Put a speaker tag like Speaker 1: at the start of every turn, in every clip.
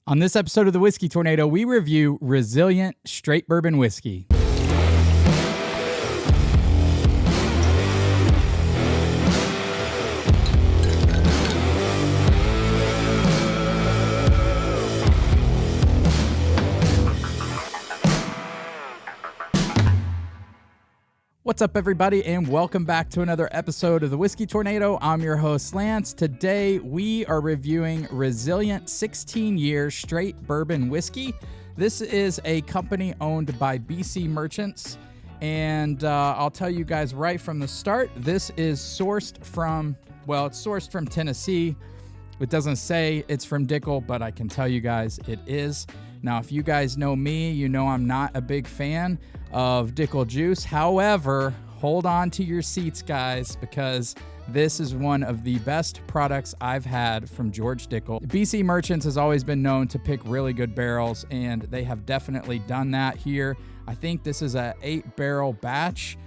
Speaker 1: On this episode of The Whiskey Tornado, we review Resilient Straight Bourbon Whiskey. What's up, everybody, and welcome back to another episode of The Whiskey Tornado. I'm your host, Lance. Today, we are reviewing Resilient 16-year Straight Bourbon Whiskey. This is a company owned by BC Merchants, and I'll tell you guys right from the start, this is sourced from Tennessee. It doesn't say it's from Dickle, but I can tell you guys it is. Now, if you guys know me, you know I'm not a big fan of Dickle juice. However, hold on to your seats, guys, because this is one of the best products I've had from George Dickle. BC Merchants has always been known to pick really good barrels, and they have definitely done that here. I think this is a 8-barrel batch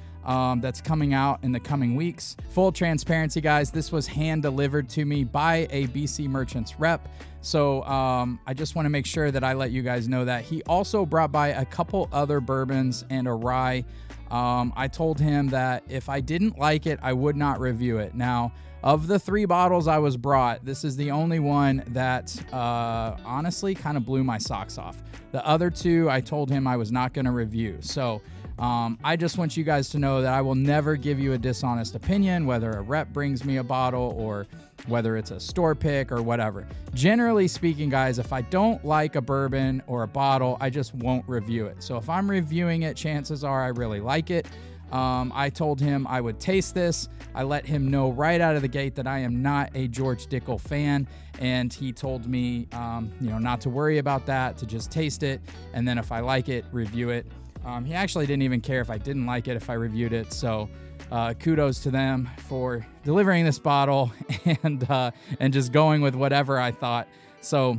Speaker 1: that's coming out in the coming weeks. Full transparency, guys, this was hand delivered to me by a BC Merchants rep. So I just want to make sure that I let you guys know that. He also brought by a couple other bourbons and a rye. I told him that if I didn't like it, I would not review it. Now, of the 3 bottles I was brought, this is the only one that honestly kind of blew my socks off. The other 2, I told him I was not going to review. So I just want you guys to know that I will never give you a dishonest opinion, whether a rep brings me a bottle or whether it's a store pick or whatever. Generally speaking, guys, if I don't like a bourbon or a bottle, I just won't review it. So if I'm reviewing it, chances are I really like it. I told him I would taste this. I let him know right out of the gate that I am not a George Dickle fan, and he told me, not to worry about that, to just taste it, and then if I like it, review it. He actually didn't even care if I didn't like it, if I reviewed it. So kudos to them for delivering this bottle and just going with whatever I thought. So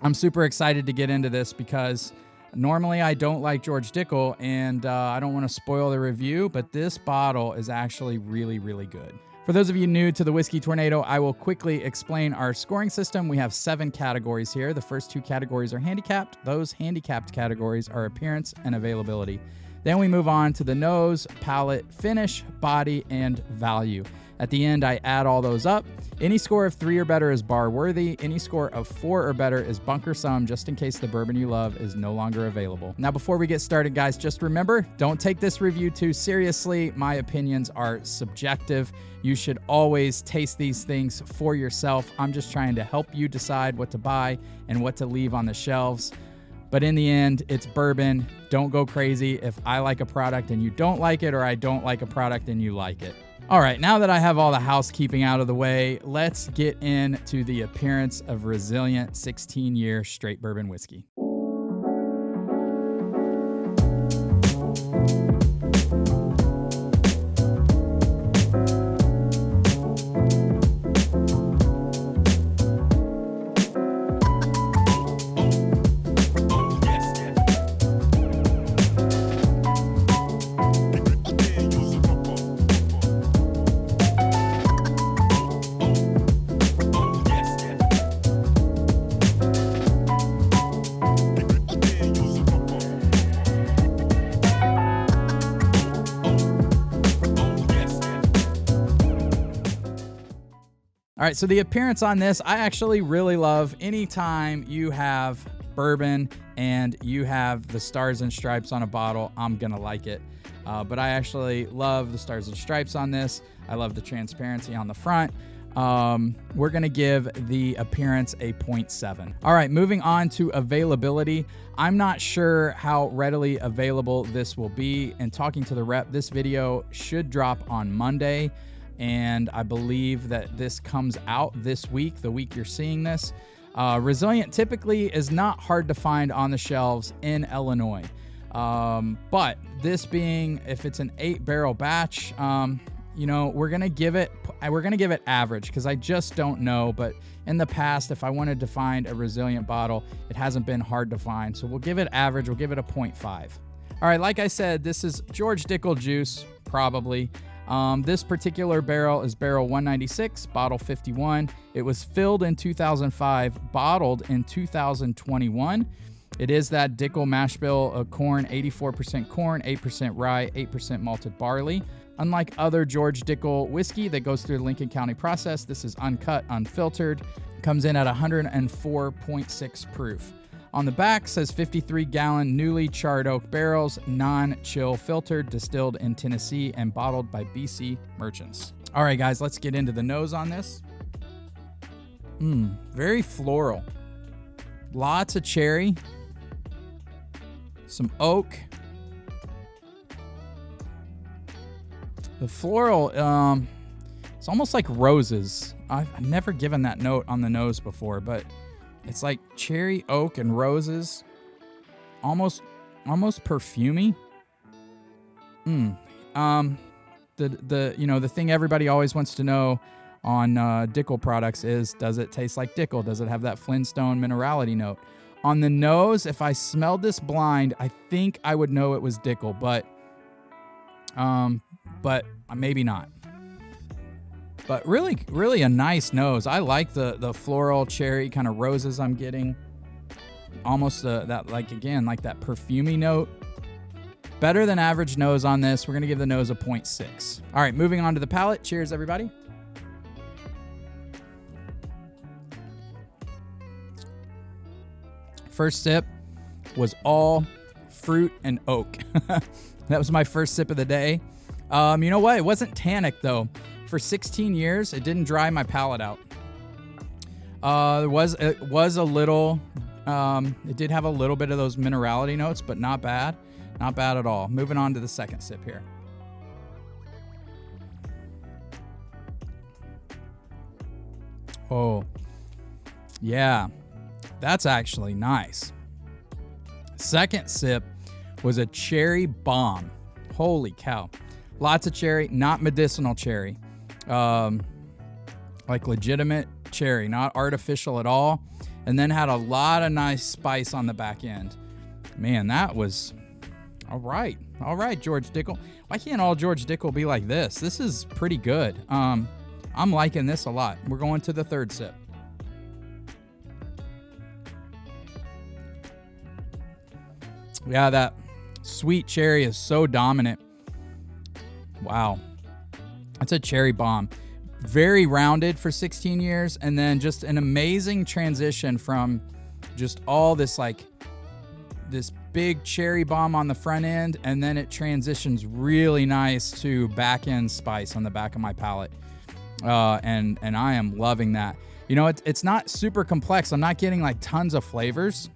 Speaker 1: I'm super excited to get into this because normally I don't like George Dickle, and I don't want to spoil the review, but this bottle is actually really, really good. For those of you new to the Whiskey Tornado, I will quickly explain our scoring system. We have 7 categories here. The first 2 categories are handicapped. Those handicapped categories are appearance and availability. Then we move on to the nose, palate, finish, body, and value. At the end, I add all those up. Any score of 3 or better is bar worthy. Any score of 4 or better is bunker some, just in case the bourbon you love is no longer available. Now, before we get started, guys, just remember, don't take this review too seriously. My opinions are subjective. You should always taste these things for yourself. I'm just trying to help you decide what to buy and what to leave on the shelves. But in the end, it's bourbon. Don't go crazy if I like a product and you don't like it, or I don't like a product and you like it. All right, now that I have all the housekeeping out of the way, let's get into the appearance of Resilient 16-year Straight Bourbon Whiskey. All right, so the appearance on this, I actually really love. Anytime you have bourbon and you have the stars and stripes on a bottle, I'm going to like it. But I actually love the stars and stripes on this. I love the transparency on the front. We're going to give the appearance a 0.7. All right, moving on to availability. I'm not sure how readily available this will be. And talking to the rep, this video should drop on Monday. And I believe that this comes out this week, the week you're seeing this. Resilient typically is not hard to find on the shelves in Illinois. But this being, if it's an 8-barrel batch, we're gonna give it average, because I just don't know. But in the past, if I wanted to find a Resilient bottle, it hasn't been hard to find. So we'll give it average. We'll give it a 0.5. All right, like I said, this is George Dickle juice, probably. This particular barrel is barrel 196, bottle 51. It was filled in 2005, bottled in 2021. It is that Dickle mash bill of corn, 84% corn, 8% rye, 8% malted barley. Unlike other George Dickle whiskey that goes through the Lincoln County process, this is uncut, unfiltered, comes in at 104.6 proof. On the back says 53-gallon newly charred oak barrels, non-chill filtered, distilled in Tennessee, and bottled by BC merchants. All right, guys, let's get into the nose on this. Very floral. Lots of cherry. Some oak. The floral, it's almost like roses. I've never given that note on the nose before, but it's like cherry, oak, and roses. Almost perfumey. The thing everybody always wants to know on Dickle products is, does it taste like Dickle? Does it have that Flintstone minerality note? On the nose, if I smelled this blind, I think I would know it was Dickle, but maybe not. But really, really a nice nose. I like the floral cherry kind of roses I'm getting. Almost that that perfumey note. Better than average nose on this. We're going to give the nose a 0.6. All right, moving on to the palate. Cheers, everybody. First sip was all fruit and oak. That was my first sip of the day. You know what? It wasn't tannic, though. For 16 years, it didn't dry my palate out. It was a little, it did have a little bit of those minerality notes, but not bad. Not bad at all. Moving on to the second sip here. Oh, yeah, that's actually nice. Second sip was a cherry bomb. Holy cow. Lots of cherry, not medicinal cherry. Like legitimate cherry, not artificial at all. And then had a lot of nice spice on the back end. Man, that was all right. All right, George Dickle. Why can't all George Dickle be like this? This is pretty good. I'm liking this a lot. We're going to the third sip. Yeah, that sweet cherry is so dominant. Wow. That's a cherry bomb. Very rounded for 16 years, and then just an amazing transition from just all this this big cherry bomb on the front end, and then it transitions really nice to back end spice on the back of my palate. And I am loving that. You know, it's not super complex. I'm not getting like tons of flavors,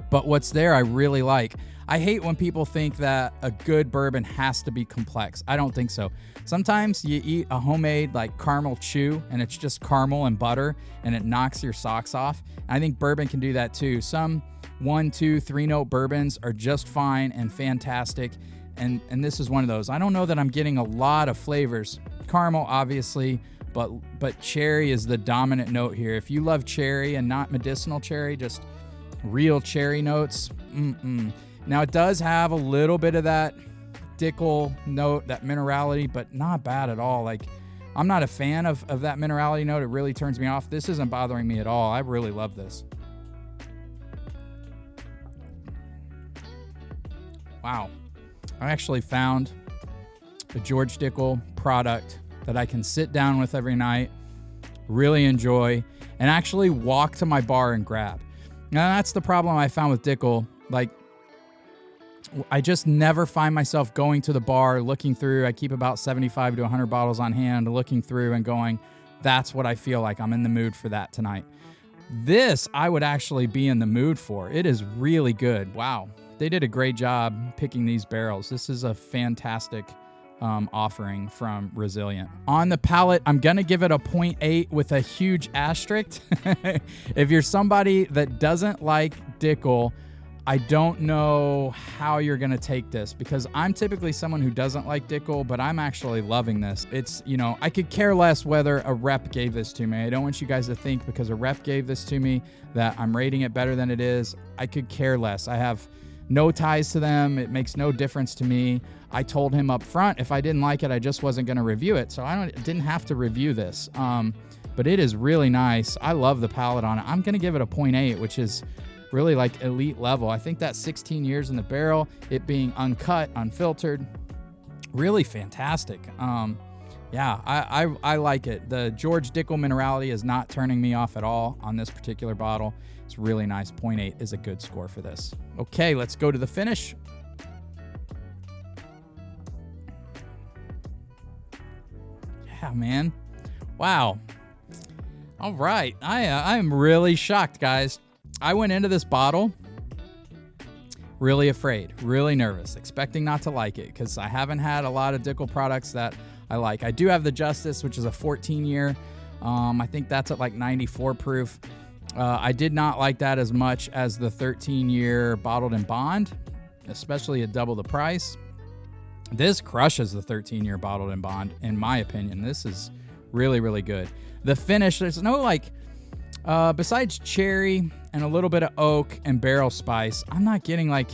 Speaker 1: but what's there I really like. I hate when people think that a good bourbon has to be complex. I don't think so. Sometimes you eat a homemade like caramel chew and it's just caramel and butter and it knocks your socks off. And I think bourbon can do that too. Some 1, 2, 3 note bourbons are just fine and fantastic. And this is one of those. I don't know that I'm getting a lot of flavors. Caramel, obviously, but cherry is the dominant note here. If you love cherry and not medicinal cherry, just real cherry notes, Now, it does have a little bit of that Dickle note, that minerality, but not bad at all. Like, I'm not a fan of that minerality note. It really turns me off. This isn't bothering me at all. I really love this. Wow. I actually found a George Dickle product that I can sit down with every night, really enjoy, and actually walk to my bar and grab. Now, that's the problem I found with Dickle. Like, I just never find myself going to the bar, looking through. I keep about 75 to 100 bottles on hand, looking through and going, that's what I feel like. I'm in the mood for that tonight. This, I would actually be in the mood for. It is really good. Wow. They did a great job picking these barrels. This is a fantastic offering from Resilient. On the palate, I'm going to give it a 0.8 with a huge asterisk. If you're somebody that doesn't like Dickle, I don't know how you're going to take this, because I'm typically someone who doesn't like Dickle, but I'm actually loving this. It's, you know, I could care less whether a rep gave this to me. I don't want you guys to think because a rep gave this to me that I'm rating it better than it is. I could care less. I have no ties to them. It makes no difference to me. I told him up front if I didn't like it, I just wasn't going to review it. So I didn't have to review this. But it is really nice. I love the palate on it. I'm going to give it a 0.8, which is really like elite level. I think that 16 years in the barrel, it being uncut, unfiltered, really fantastic. Yeah, I like it. The George Dickle minerality is not turning me off at all on this particular bottle. It's really nice. 0.8 is a good score for this. Okay, let's go to the finish. Yeah, man. Wow. All right. I'm really shocked, guys. I went into this bottle really afraid, really nervous, expecting not to like it because I haven't had a lot of Dickle products that I like. I do have the Justice, which is a 14-year. I think that's at like 94 proof. I did not like that as much as the 13-year bottled in bond, especially at double the price. This crushes the 13-year bottled in bond, in my opinion. This is really, really good. The finish, there's no like, besides cherry and a little bit of oak and barrel spice, I'm not getting like,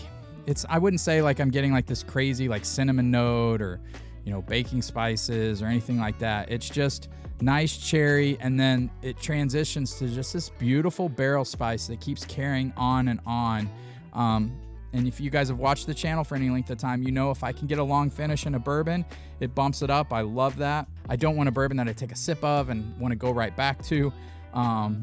Speaker 1: I wouldn't say like I'm getting like this crazy like cinnamon note or, you know, baking spices or anything like that. It's just nice cherry, and then it transitions to just this beautiful barrel spice that keeps carrying on and on. And if you guys have watched the channel for any length of time, you know if I can get a long finish in a bourbon, it bumps it up. I love that. I don't want a bourbon that I take a sip of and want to go right back to.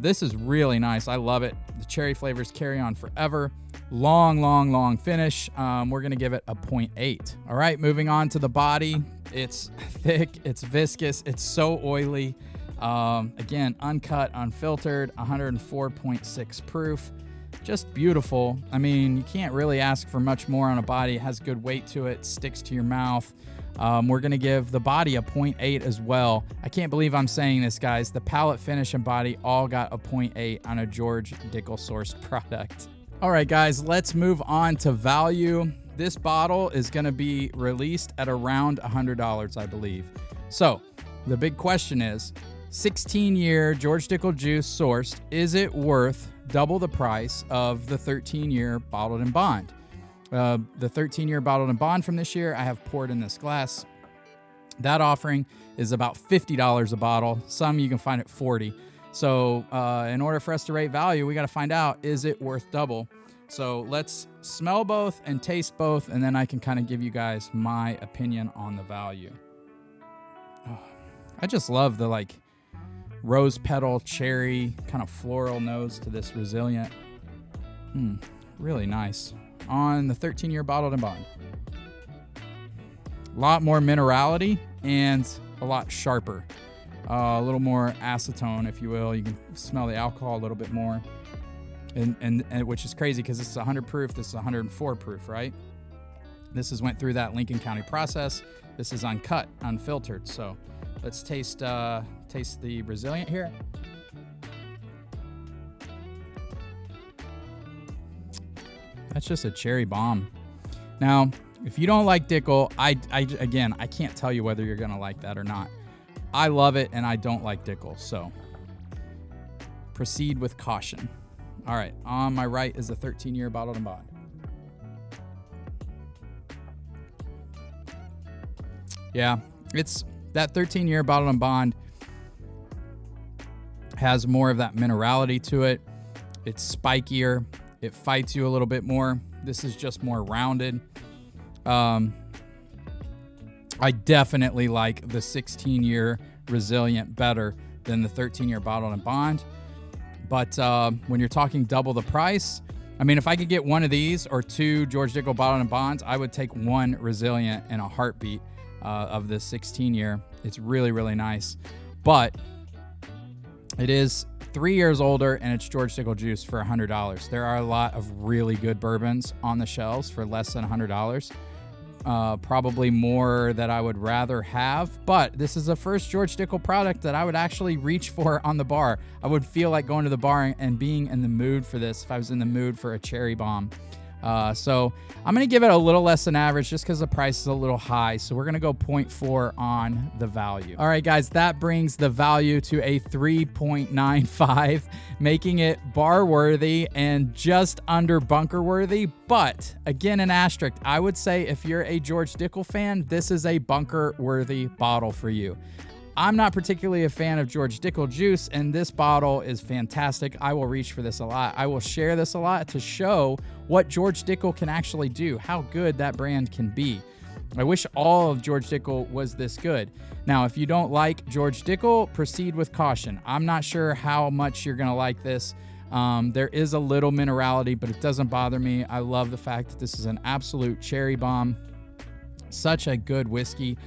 Speaker 1: This is really nice. I love it. The cherry flavors carry on forever. Long finish. We're going to give it a 0.8. All right, moving on to the body. It's thick. It's viscous. It's so oily. Again, uncut, unfiltered, 104.6 proof. Just beautiful. I mean, you can't really ask for much more on a body. It has good weight to it. Sticks to your mouth. We're going to give the body a 0.8 as well. I can't believe I'm saying this, guys. The palate, finish, and body all got a 0.8 on a George Dickle sourced product. All right, guys, let's move on to value. This bottle is going to be released at around $100, I believe. So the big question is, 16-year George Dickle juice sourced, is it worth double the price of the 13-year bottled in bond? The 13-year bottled in bond from this year, I have poured in this glass. That offering is about $50 a bottle. Some you can find at $40. So in order for us to rate value, we got to find out, is it worth double? So let's smell both and taste both, and then I can kind of give you guys my opinion on the value. Oh, I just love the like rose petal, cherry, kind of floral nose to this Resilient. Really nice. On the 13-year bottled in bond. A lot more minerality and a lot sharper. A little more acetone, if you will. You can smell the alcohol a little bit more. And which is crazy because this is 100 proof. This is 104 proof, right? This went through that Lincoln County process. This is uncut, unfiltered. So let's taste the Resilient here. That's just a cherry bomb. Now, if you don't like Dickle, again, I can't tell you whether you're going to like that or not. I love it, and I don't like Dickle, so proceed with caution. All right, on my right is a 13-year bottled in bond. Yeah, it's that 13-year bottled in bond has more of that minerality to it. It's spikier. It fights you a little bit more. This is just more rounded. I definitely like the 16-year Resilient better than the 13-year bottled in bond. But when you're talking double the price, I mean, if I could get one of these or two George Dickle bottled in bonds, I would take one Resilient in a heartbeat of this 16-year. It's really, really nice. But it is 3 years older, and it's George Dickle juice for $100. There are a lot of really good bourbons on the shelves for less than $100. Probably more that I would rather have, but this is the first George Dickle product that I would actually reach for on the bar. I would feel like going to the bar and being in the mood for this if I was in the mood for a cherry bomb. So I'm going to give it a little less than average just because the price is a little high. So we're going to go 0.4 on the value. All right, guys, that brings the value to a 3.95, making it bar worthy and just under bunker worthy. But again, an asterisk, I would say if you're a George Dickle fan, this is a bunker worthy bottle for you. I'm not particularly a fan of George Dickle juice, and this bottle is fantastic. I will reach for this a lot. I will share this a lot to show what George Dickle can actually do, how good that brand can be. I wish all of George Dickle was this good. Now, if you don't like George Dickle, proceed with caution. I'm not sure how much you're going to like this. There is a little minerality, but it doesn't bother me. I love the fact that this is an absolute cherry bomb. Such a good whiskey.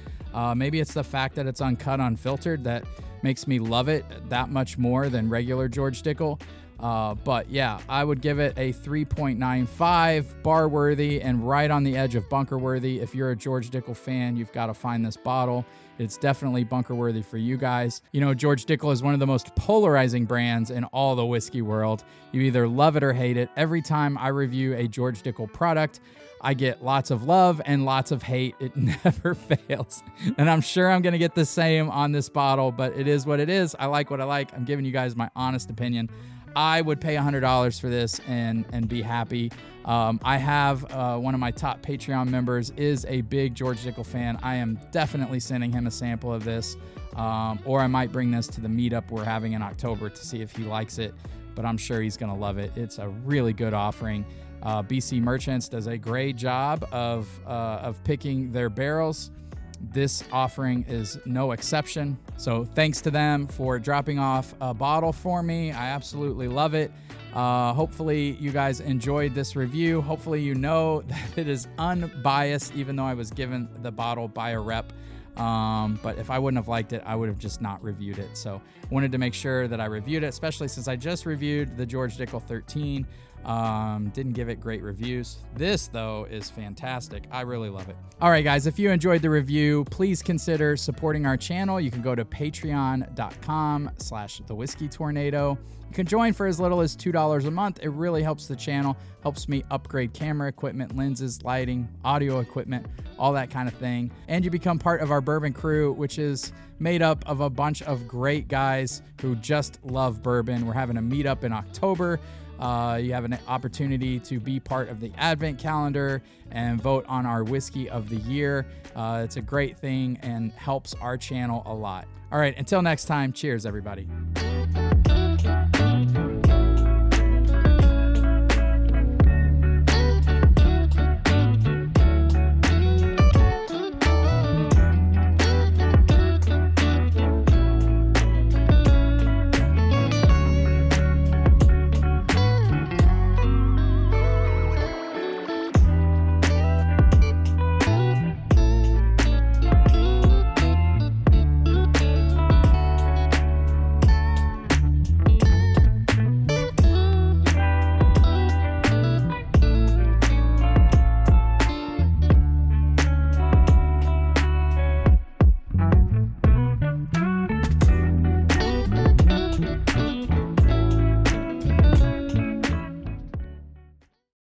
Speaker 1: Maybe it's the fact that it's uncut, unfiltered that makes me love it that much more than regular George Dickle. But yeah, I would give it a 3.95, bar worthy and right on the edge of bunker worthy. If you're a George Dickle fan, you've got to find this bottle. It's definitely bunker worthy for you guys. You know, George Dickle is one of the most polarizing brands in all the whiskey world. You either love it or hate it. Every time I review a George Dickle product, I get lots of love and lots of hate. It never fails. And I'm sure I'm going to get the same on this bottle, but it is what it is. I like what I like. I'm giving you guys my honest opinion. I would pay $100 for this and be happy. I have one of my top Patreon members is a big George Dickle fan. I am definitely sending him a sample of this, or I might bring this to the meetup we're having in October to see if he likes it, but I'm sure he's going to love it. It's a really good offering. BC Merchants does a great job of picking their barrels. This offering is no exception. So thanks to them for dropping off a bottle for me. I absolutely love it. Hopefully you guys enjoyed this review. Hopefully you know that it is unbiased, even though I was given the bottle by a rep. But if I wouldn't have liked it, I would have just not reviewed it. So wanted to make sure that I reviewed it, especially since I just reviewed the George Dickle 13. Didn't give it great reviews. This, though, is fantastic. I really love it. All right, guys, if you enjoyed the review, please consider supporting our channel. You can go to patreon.com/thewhiskeytornado. You can join for as little as $2 a month. It really helps the channel, helps me upgrade camera equipment, lenses, lighting, audio equipment, all that kind of thing. And you become part of our bourbon crew, which is made up of a bunch of great guys who just love bourbon. We're having a meetup in October. You have an opportunity to be part of the Advent calendar and vote on our whiskey of the year. It's a great thing and helps our channel a lot. All right, until next time, cheers, everybody.